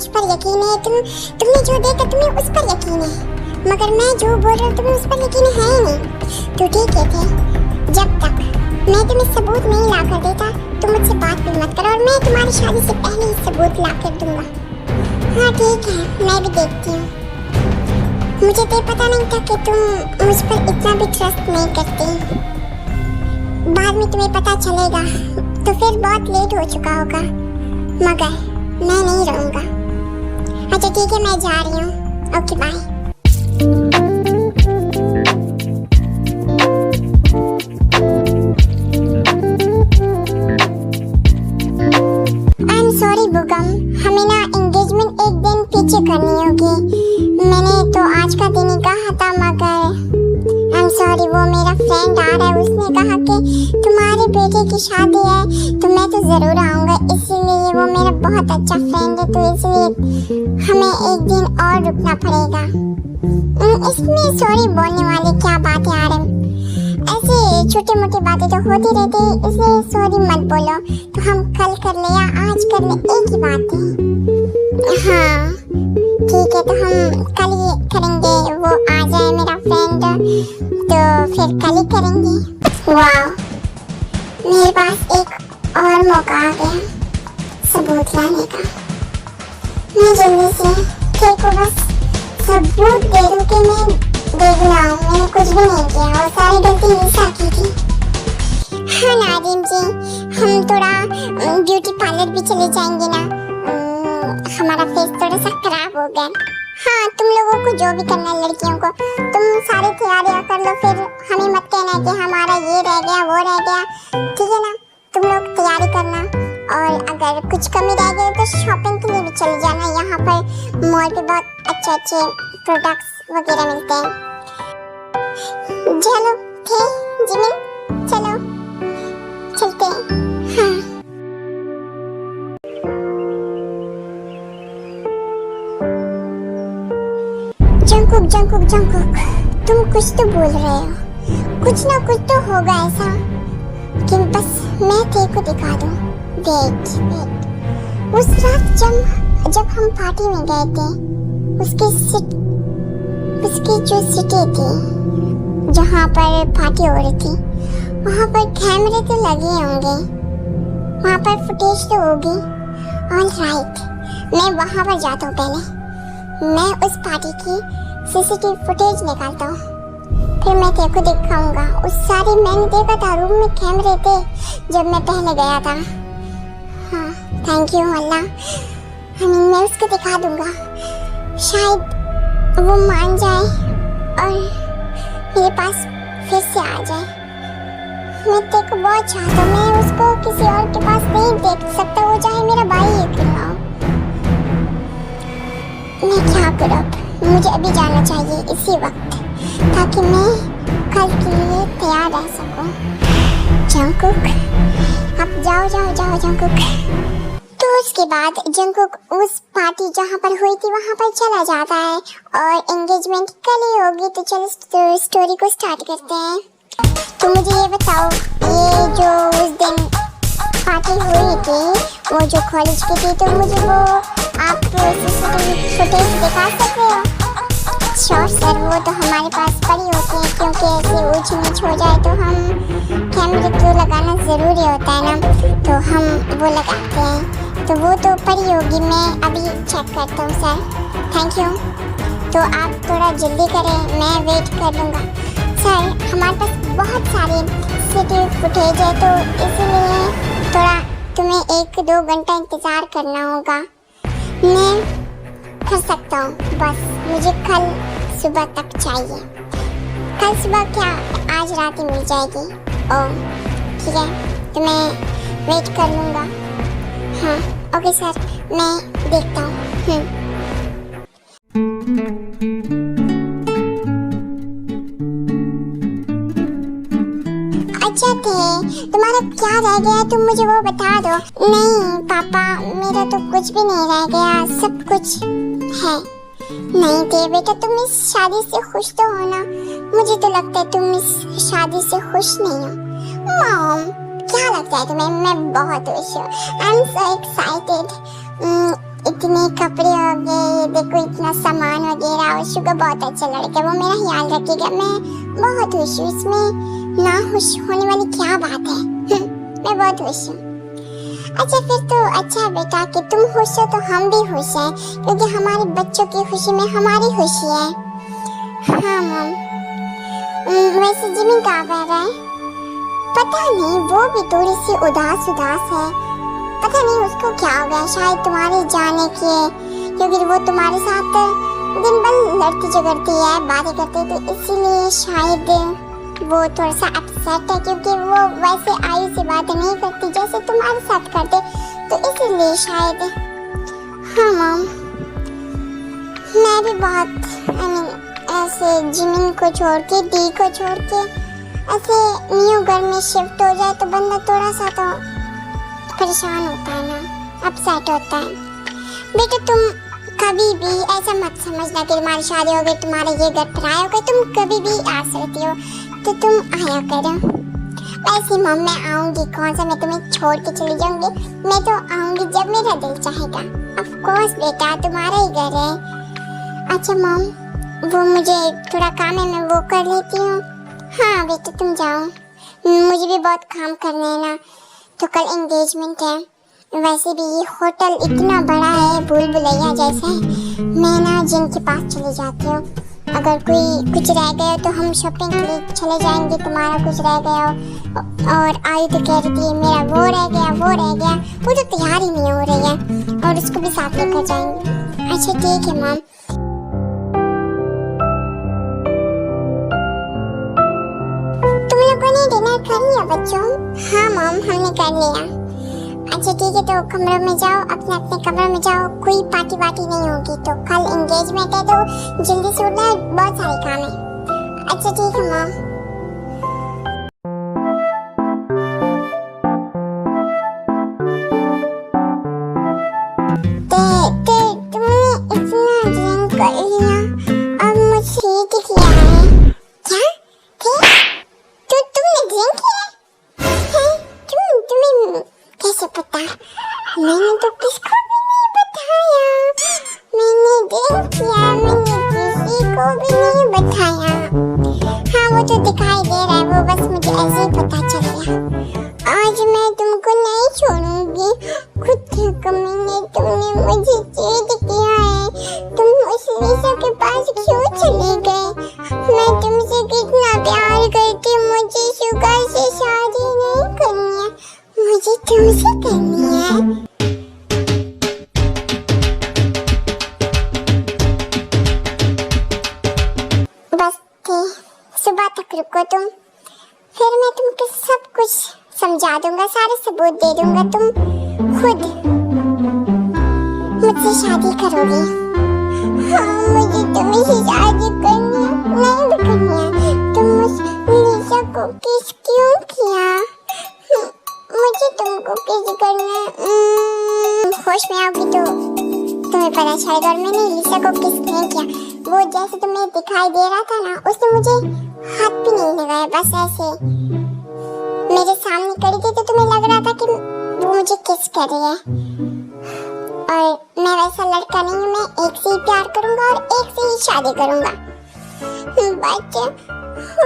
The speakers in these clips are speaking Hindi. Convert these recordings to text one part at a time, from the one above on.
मुझ पर यकीन है, तुमने जो देखा तुम्हें उस पर यकीन है, मगर मैं जो बोल रहा हूँ तुम्हें उस पर यकीन है ही नहीं। तो ठीक है थे, जब तक मैं तुम्हें सबूत नहीं ला कर देता तुम मुझसे बात भी मत करो, और मैं तुम्हारी शादी से पहले ही सबूत ला कर दूंगा। हाँ ठीक है, मैं भी देखती हूँ। मुझे तो पता नहीं था कि तुम मुझ पर इतना भी ट्रस्ट नहीं करती। बाद में तुम्हें पता चलेगा तो फिर बहुत लेट हो चुका होगा, मगर मैं नहीं रहूँगा। अच्छा ठीक है, मैं जा रही हूँ। Okay bye. I am sorry बुगम, हमें ना एंगेजमेंट एक दिन पीछे करनी होगी। मैंने तो आज का दिन ही कहा था, मगर आई एम सॉरी, वो मेरा फ्रेंड आ रहा है, उसने कहा कि तुम्हारे बेटे की शादी है तो मैं तो ज़रूर आऊँगा, इसीलिए वो मेरा बहुत अच्छा फ्रेंड है, तो इसलिए हमें एक दिन और रुकना पड़ेगा। इसमें सॉरी बोलने वाली क्या बात है आरम, ऐसे छोटी मोटी बातें तो होती रहती है, इसलिए सॉरी मत बोलो। तो हम कल कर ले या आज कर ले, एक ही बात है। हाँ ठीक है, तो हम कल ही करेंगे, वो आ जाए मेरा फ्रेंड तो फिर कल ही करेंगे। वाह, मेरे पास एक और मौका आ गया सबूत लाने का। मैं जल्दी से ठीक को बस सबूत दे दूं कि मैं बेगुनाह हूं, मैंने कुछ भी नहीं किया और सारी गलती निशा की थी। हाँ नादिम जी, हम थोड़ा ब्यूटी पार्लर भी चले जाएंगे ना, हमारा फेस थोड़ा सा खराब हो गया। हाँ तुम लोगों को जो भी करना है लड़कियों को, तुम सारी तैयारियां कर लो, फिर हमें मत कहना कि हमारा ये रह गया वो रह गया, ठीक है ना। तुम लोग तैयारी करना, और अगर कुछ कमी रह गई तो शॉपिंग के लिए भी चले जाना, यहाँ पर मॉल पे बहुत अच्छे अच्छे प्रोडक्ट्स वगैरह मिलते हैं। चलो थे जिमी, चलो चलते हैं। हाँ जंकुक जंकुक जंकुक, तुम कुछ तो बोल रहे हो, कुछ ना कुछ तो होगा ऐसा कि बस मैं तेरे को दिखा दूं। वेट वेट, उस रात जब हम पार्टी में गए थे, उसकी जो सिटी थी जहाँ पर पार्टी हो रही थी, वहाँ पर कैमरे तो लगे होंगे, वहाँ पर फुटेज तो होगी। ऑल राइट, मैं वहाँ पर जाता हूँ, पहले मैं उस पार्टी की सीसीटीवी फुटेज निकालता हूँ, फिर मैं तेरे को दिखाऊंगा। उस सारी मैंने देखा था, रूम में कैमरे थे जब मैं पहले गया था। हाँ थैंक यू अल्लाह, मैं उसको दिखा दूंगा, शायद वो मान जाए और मेरे पास फिर से आ जाए। मैं तेरे को बहुत चाहता हूँ, मैं उसको किसी और के पास नहीं देख सकता, वो चाहे मेरा भाई ही क्यों ना हो। मैं क्या करूँ, मुझे अभी जाना चाहिए इसी वक्त, ताकि मैं कल के लिए तैयार रह सकूं। जंकुक, अब जाओ जाओ जाओ जंकुक। तो उसके बाद जंकुक उस पार्टी जहाँ पर हुई थी वहाँ पर चला जाता है, और एंगेजमेंट कल ही होगी। तो चलो स्टोरी को स्टार्ट करते हैं। तो मुझे ये बताओ, ये जो उस दिन पार्टी हुई थी वो जो कॉलेज की थी, तो मुझे वो आप सीसीटीवी फुटेज दिखा सकते हो? श्योर सर, वो तो हमारे पास पड़ी होती है, क्योंकि ऐसे ऊंच नीच हो जाए तो हम कैमरे तो लगाना ज़रूरी होता है ना, तो हम वो लगाते हैं। तो वो तो पड़ी होगी, मैं अभी चेक करता हूँ सर। Thank you. तो आप थोड़ा जल्दी करें, मैं वेट कर लूँगा। सर हमारे पास बहुत सारी सीसीटीवी फुटेज है, तो इसलिए थोड़ा तुम्हें 1-2 घंटा इंतज़ार करना होगा। मैं कर सकता हूँ, बस मुझे कल सुबह तक चाहिए। कल सुबह क्या, आज रात ही मिल जाएगी? ओह ठीक है, तो मैं वेट कर लूँगा। हाँ ओके सर, मैं देखता हूँ। अच्छा थे, तुम्हारा क्या रह गया, तुम मुझे वो बता दो। नहीं पापा, मेरा तो कुछ भी नहीं रह गया, सब कुछ है। नहीं थे बेटा, तुम इस शादी से खुश तो हो ना? मुझे तो लगता है तुम इस शादी से खुश नहीं हो। मॉम क्या लगता है तुम्हें? मैं बहुत खुश हूँ। I am so excited. इतने कपड़े हो गए, देखो इतना सामान वगैरह, और शुगर बहुत अच्छा लड़का है, वो मेरा ख्याल रखेगा। मैं बहुत खुश हूँ, इसमें ना खुश होने वाली क्या बात है। मैं बहुत खुश हूँ। अच्छा फिर तो अच्छा है बेटा कि तुम खुश हो तो हम भी खुश हैं, क्योंकि हमारे बच्चों की खुशी में हमारी खुशी है। हाँ मम। वैसे जिमी क्या कर रहा है? पता नहीं, वो भी थोड़ी सी उदास है। पता नहीं उसको क्या हो गया, शायद तुम्हारे जाने के, क्योंकि वो तुम्हारे साथ दिन भर लड़ती झगड़ती है, बातें करती है, तो इसीलिए शायद वो थोड़ा सा अपसेट है, क्योंकि वो वैसे आयु से बातें नहीं करती जैसे तुम्हारे साथ करते, तो इसीलिए शायद। हाँ मम, मैं भी बहुत ऐसे जिमिन को छोड़ के, डी को छोड़ के ऐसे न्यू घर में शिफ्ट हो जाए तो बंदा थोड़ा सा तो परेशान होता है ना, अपसेट होता है। बेटा तुम कभी भी ऐसा मत समझना कि तुम्हारी शादी हो गई, तुम्हारे ये घर पर आया होगा, तुम कभी भी आ सकती हो, तो तुम आया करो। वैसे मम मैं आऊँगी, कौन सा मैं तुम्हें छोड़ के चली जाऊँगी, मैं तो आऊँगी जब मेरा दिल चाहेगा। ऑफ कोर्स बेटा, तुम्हारा ही घर है। अच्छा मम, वो मुझे थोड़ा काम है, मैं वो कर लेती हूँ। हाँ बेटा तुम जाओ, मुझे भी बहुत काम करने हैं ना, तो कल एंगेजमेंट है। वैसे भी ये होटल इतना बड़ा है, भूल भुलैया जैसा है। मैं ना जिनके पास चली जाती हूँ, अगर कोई कुछ रह गया तो हम शॉपिंग के लिए चले जाएंगे, तुम्हारा कुछ रह गया हो। और आयु तो कह रही थी मेरा वो रह गया, वो तो तैयार ही नहीं हो रही है, और उसको भी साथ लेकर जाएंगे। अच्छा ठीक है मम। डिनर कर लिया बच्चों? हाँ मम, हमने कर लिया। अच्छा ठीक है, तो कमरों में जाओ, अपने अपने कमरों में जाओ, कोई पार्टी वार्टी नहीं होगी, तो कल एंगेजमेंट है, तो जल्दी से उठना है, बहुत सारे काम है। अच्छा ठीक है मम। तुमने इतना ड्रिंक कर लिया और मुझे दिख रहा है क्या? कैसे पता? मैंने तो किसको भी नहीं बताया, मैंने ड्रिंक किया, मैंने किसी को भी नहीं बताया। हाँ वो तो दिखाई दे रहा है, वो बस मुझे ऐसे ही पता चल गया। आज मैं तुमको नहीं छोड़ूंगी, खुद के कमीने, तुमने मुझे चीट किया है, तुम उस लीसा के पास क्यों चले गए? मैं तुमसे कितना प्यार करती, मुझे शुगर से शादी नहीं करनी है, मुझे तुमसे करनी है। बस थे, सुबह तक रुको तुम, फिर मैं तुमको सब कुछ समझा दूंगा, सारे सबूत दे दूंगा, तुम खुद मुझसे शादी करोगी। हाँ मुझे तुमसे शादी करनी है, नहीं करनी है। तुम उस लीसा को किस क्यों किया? मुझे तुमको किस करना है। होश में आओगी तो तुम्हें पता चलेगा। और मैंने लीसा को किस नहीं किया, वो जैसे तुम्हें दिखाई दे रहा था ना, उसने मुझे हाथ भी नहीं लगाया, बस ऐसे मेरे सामने खड़ी थी, तो तुम्हें लग रहा था कि वो मुझे किस कर रही है। और मैं वैसा लड़का नहीं हूँ, मैं एक से ही प्यार करूंगा और एक से ही शादी करूंगा। बच्चे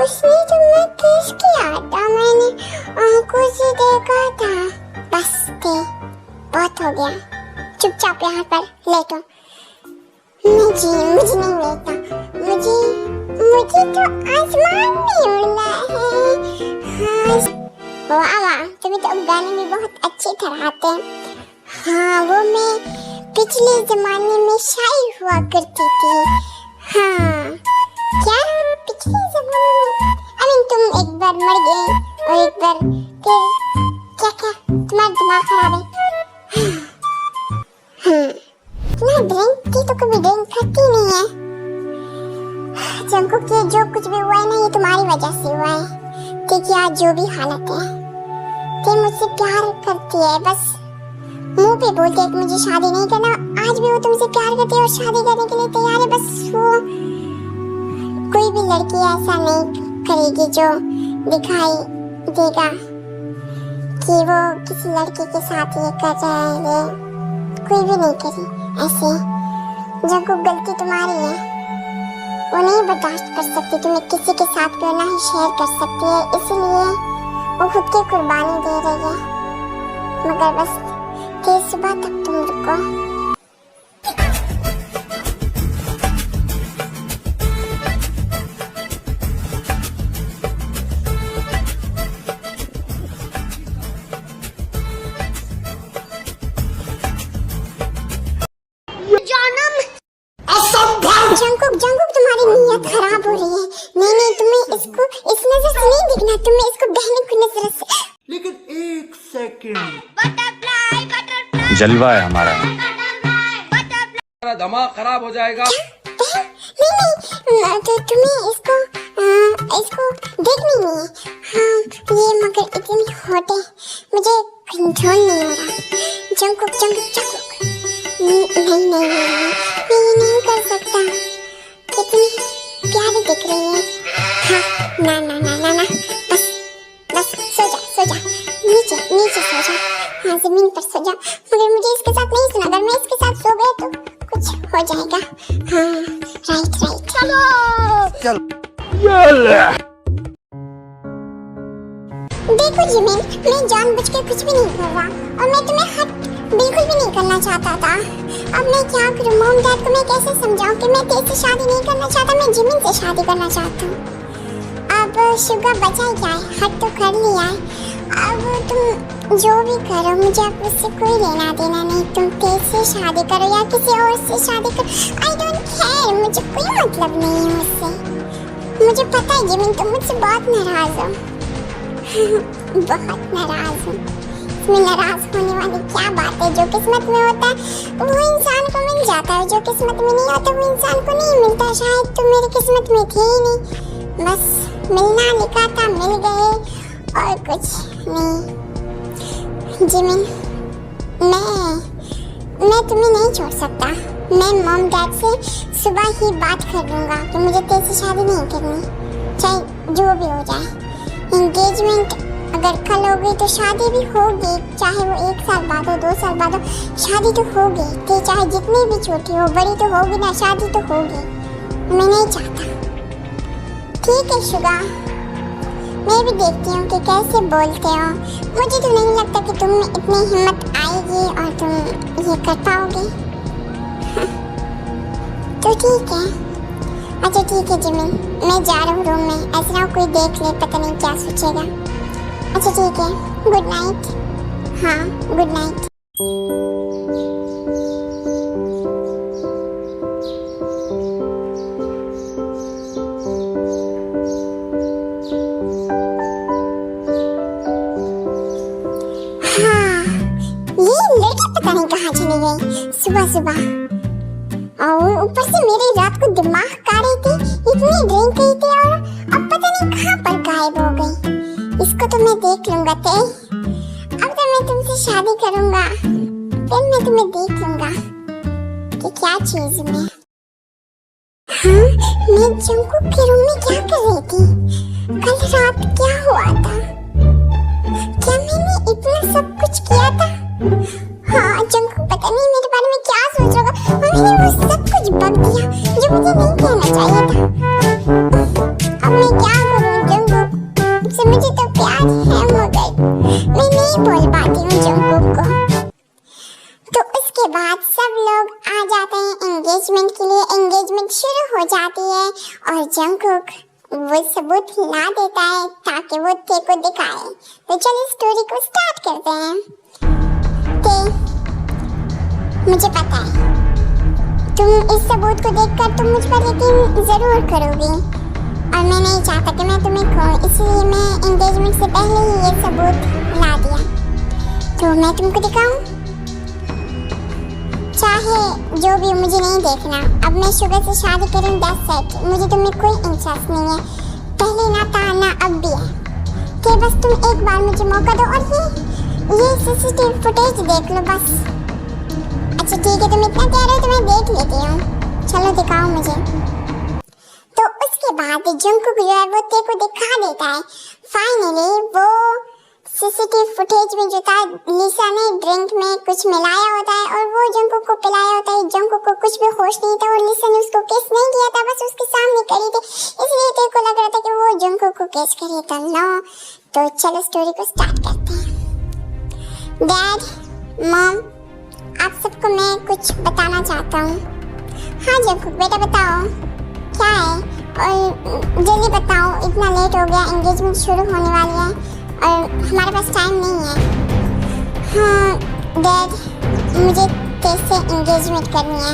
उसने तुम्हें किस किया था, मैंने आंखों से देखा था। बस थे, बहुत हो गया, चुपचाप यहाँ पर लेटो। मुझे नहीं लेटना, मुझे तो आसमान में उड़ना है। हाँ वाह, तुम्हें तो गाने में बहुत अच्छे तरह आते हैं। हाँ वो मैं पिछले जमाने में शायर हुआ करती थी। हाँ क्या पिछले जमाने में? तुम एक बार मर गए और एक बार फिर क्या तुम्हारा दिमाग खराब है। ना ड्रिंक की तो कभी ड्रिंक करती नहीं है। जंकुक ये जो कुछ भी हुआ है ना, ये तुम्हारी वजह से हुआ है। ठीक है, आज जो भी हालत है, ते मुझसे प्यार करती है, बस मुंह पे बोलती है कि मुझे शादी नहीं करना। आज भी वो तुमसे प्यार करती है और शादी करने के लिए तैयार है। बस वो कोई भी लड़की ऐसा नहीं करेगी जो दिखाई देगा कि वो किसी लड़के के साथ ये कर रहा है, कोई भी नहीं करेगी। ऐसे जंकुक गलती तुम्हारी है, वो नहीं बर्दाश्त कर सकती तुम्हें किसी के साथ क्यों ना ही शेयर कर सकती है, इसलिए वो खुद की कुर्बानी दे रही है। मगर बस देर सुबह तक तुम रुको। जंकुक जंकुक तुम्हारी नीयत खराब हो रही है। नहीं तुम्हें इसको इस नजर से नहीं दिखना, तुम्हें इसको बहने की नजर से। लेकिन एक सेकंड, जलवा है हमारा। दिमाग खराब हो जाएगा। नहीं तो तुम्हें इसको देखनी नहीं है। हाँ ये मगर इतनी हॉट है, मुझे कंट्रोल नहीं हो रहा। जंकुक जंकुक जंकुक नहीं नहीं कर सकता। कितनी प्यारी दिख रही है। हाँ ना ना ना ना ना बस बस सो जा नीचे नीचे सो जा। हाँ जमीन पर सो जा। मगर मुझे इसके साथ नहीं सोना, अगर मैं इसके साथ सो गया तो कुछ हो जाएगा। हाँ राइट चलो देखो जिमिन, मैं जानबूझ के कुछ भी नहीं कर रहा और मैं तुम्हें हट बिल्कुल भी नहीं करना चाहता था। अब मैं क्या करूं? मॉम डैड को मैं कैसे समझाऊं कि मैं तेरे से शादी नहीं करना चाहता, मैं जिमिन से शादी करना चाहता हूं। अब शुगा बचा ही क्या है, हट तो कर लिया है। अब तुम जो भी करो मुझे अब उससे कोई लेना देना नहीं। तुम तेरे से शादी करो या किसी और से शादी करो, आई डोंट केयर, मुझे कोई मतलब नहीं है उससे। मुझे पता है जिमिन तुम मुझसे बहुत नाराज हो। बहुत नाराज हूँ। इसमें नाराज होने वाली क्या बात है? जो किस्मत में होता है वो इंसान को मिल जाता है, जो किस्मत में नहीं होता वो इंसान को नहीं मिलता। शायद तुम मेरी किस्मत में थे ही नहीं, बस मिलना लिखा था, मिल गए और कुछ नहीं। जिमिन मैं तुम्हें नहीं छोड़ सकता। मैं मॉम डैड से सुबह ही बात कर लूँगा कि मुझे तेरे से शादी नहीं करनी, चाहे जो भी हो जाए। एंगेजमेंट अगर कल होगी तो शादी भी होगी, चाहे वो 1 साल बाद हो 2 साल बाद हो, शादी तो होगी। तो चाहे जितनी भी छोटी हो बड़ी तो होगी ना, शादी तो होगी। मैं नहीं चाहता। ठीक है शुगा, मैं भी देखती हूँ कि कैसे बोलते हो। मुझे तो नहीं लगता कि तुम में इतनी हिम्मत आएगी और तुम ये कर पाओगे। तो ठीक है, अच्छा ठीक है जिमिन, मैं जा रहा हूँ रूम में। ऐसा ना कोई देख ले, पता नहीं क्या सोचेगा। अच्छा ठीक है, गुड नाइट। हाँ गुड नाइट। हाँ ये लड़की पता नहीं कहाँ चली गई सुबह सुबह, और ऊपर से मेरी रात को दिमाग खा रही थी, इतनी ड्रिंक की थी और अब पता नहीं कहाँ पर गायब हो गई। इसको तो मैं देख लूंगा। अब तो मैं तुमसे शादी करूंगा, फिर मैं तुम्हें देख लूंगा कि क्या चीज में। हाँ मैं जंकुक के रूम में क्या कर रही थी? कल रात क्या हुआ था? क्या मैंने इतना सब कुछ किया था? हाँ जंकुक पता नहीं मेरे बारे में क्या सोच रहा होगा और मैंने वो सब कुछ बक दिया जो मुझे नहीं कहना चाहिए था। अब मैं क्या करूँ जंकुक से? मुझे तो प्यार है मगर मैं नहीं बोल पाती हूँ जंकुक को। तो उसके बाद सब लोग आ जाते हैं एंगेजमेंट के लिए। एंगेजमेंट शुरू हो जाती है और जंकुक वो सबूत ला देता है ताकि वो ते को दिखाए। तो चलिए स्टोरी को स्टार्ट करते हैं। ते मुझे पता है तुम इस सबूत को देखकर तुम मुझ पर यकीन जरूर करोगी और मैं नहीं चाहता कि मैं तुम्हें खोऊं, इसलिए मैं एंगेजमेंट से पहले ही ये सबूत ला दिया। तो मैं तुमको दिखाऊं, चाहे जो भी, मुझे नहीं देखना। अब मैं शुगर से शादी करूं 10 सेट, मुझे तुम्हें कोई इंटरेस्ट नहीं है, पहले ना था ना अब भी है। कि बस तुम एक बार मुझे मौका दो और ये सीसीटीवी फुटेज देख लो बस। अच्छा ठीक है, तुम इतना कह रहे हो तो मैं देख लेती हूँ, चलो दिखाओ मुझे। तो उसके बाद जंकुक जो है वो ते को दिखा देता है। फाइनली वो सीसीटीवी फुटेज में जो था लिसा ने ड्रिंक में कुछ मिलाया होता है और वो जंकुक को को पिलाया होता है, जंगकुक को कुछ भी होश नहीं था और लिसा ने उसको किस नहीं किया था, बस उसके सामने करी थी, इसलिए तेरे को लग रहा था कि वो जंगकुक को किस करे था। नो, तो चलो स्टोरी को स्टार्ट करते हैं। डैड, मॉम, आप सबको मैं कुछ बताना चाहता हूँ। हाँ जंगकुक बेटा बताओ, क्या है? और जल्दी बताओ, इतना लेट हो गया, एंगेजमेंट शुरू होने वाली है और हमारे पास टाइम नहीं है। हाँ डैड, मुझे तेरे से एंगेजमेंट करनी है।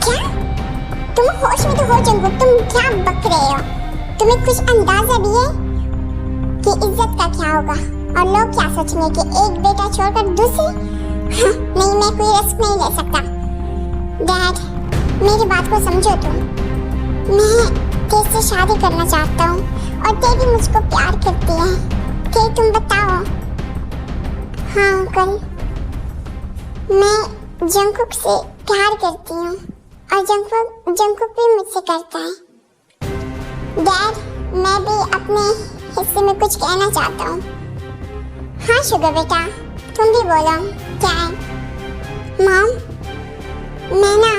क्या? तुम होश में तो हो जंगकुक, तुम क्या बक रहे हो? तुम्हें कुछ अंदाजा भी है कि इज्जत का क्या होगा और लोग क्या सोचेंगे कि एक बेटा छोड़कर दूसरी? हाँ, नहीं, मैं कोई रिस्क नहीं ले सकता। डैड, मेरी बात को समझो तुम। मैं तेरे से शादी करना चाहता हूँ और ते भी मुझको प्यार करती है। ते तुम बताओ। हाँ अंकल, मैं जंगकुक से प्यार करती हूँ और जंगकुक भी मुझसे करता है। डैड, मैं भी अपने हिस्से में कुछ कहना चाहता हूँ। हाँ शुगर बेटा, तुम भी बोलो, क्या है? मॉम, मैं ना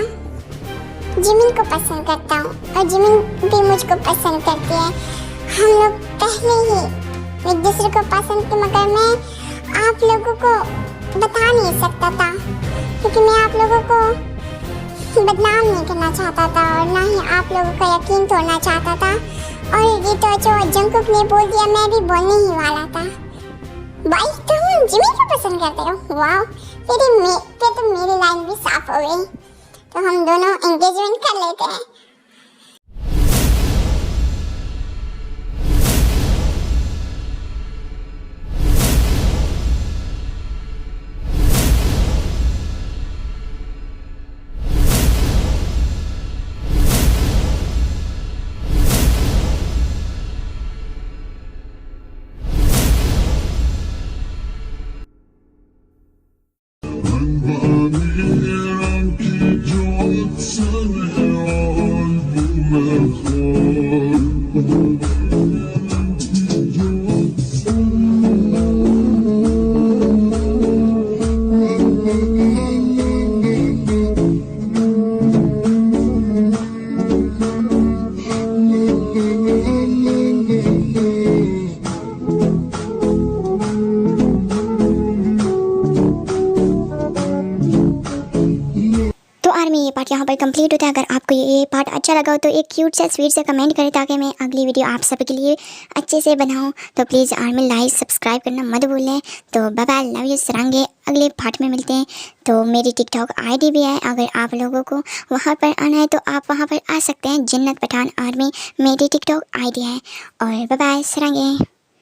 जिमिन को पसंद करता हूँ और जिमिन भी मुझको पसंद करती है। हम लोग पहले ही एक दूसरे को पसंद थे, मगर मैं आप लोगों को बता नहीं सकता था क्योंकि मैं आप लोगों को बदनाम नहीं करना चाहता था और ना ही आप लोगों का यकीन तोड़ना चाहता था। और ये तो जो जंगकुक ने बोल दिया, मैं भी बोलने ही वाला था। भाई तुम जिमिन को पसंद करते हो? वाह, फिर तो मेरी लाइन भी साफ हो गई, तो हम दोनों एंगेजमेंट कर लेते हैं। ये पार्ट यहाँ पर कंप्लीट होता है। अगर आपको ये पार्ट अच्छा लगा हो तो एक क्यूट सा स्वीट से कमेंट करें ताकि मैं अगली वीडियो आप सबके लिए अच्छे से बनाऊँ। तो प्लीज़ आर्मी लाइक सब्सक्राइब करना मत भूलें। तो बाय बाय, लव यू सरांगे, अगले पार्ट में मिलते हैं। तो मेरी टिकटॉक आईडी भी है, अगर आप लोगों को वहाँ पर आना है तो आप वहाँ पर आ सकते हैं। जन्नत पठान आर्मी मेरी टिकटॉक आईडी है। और बाय बाय सरांगे।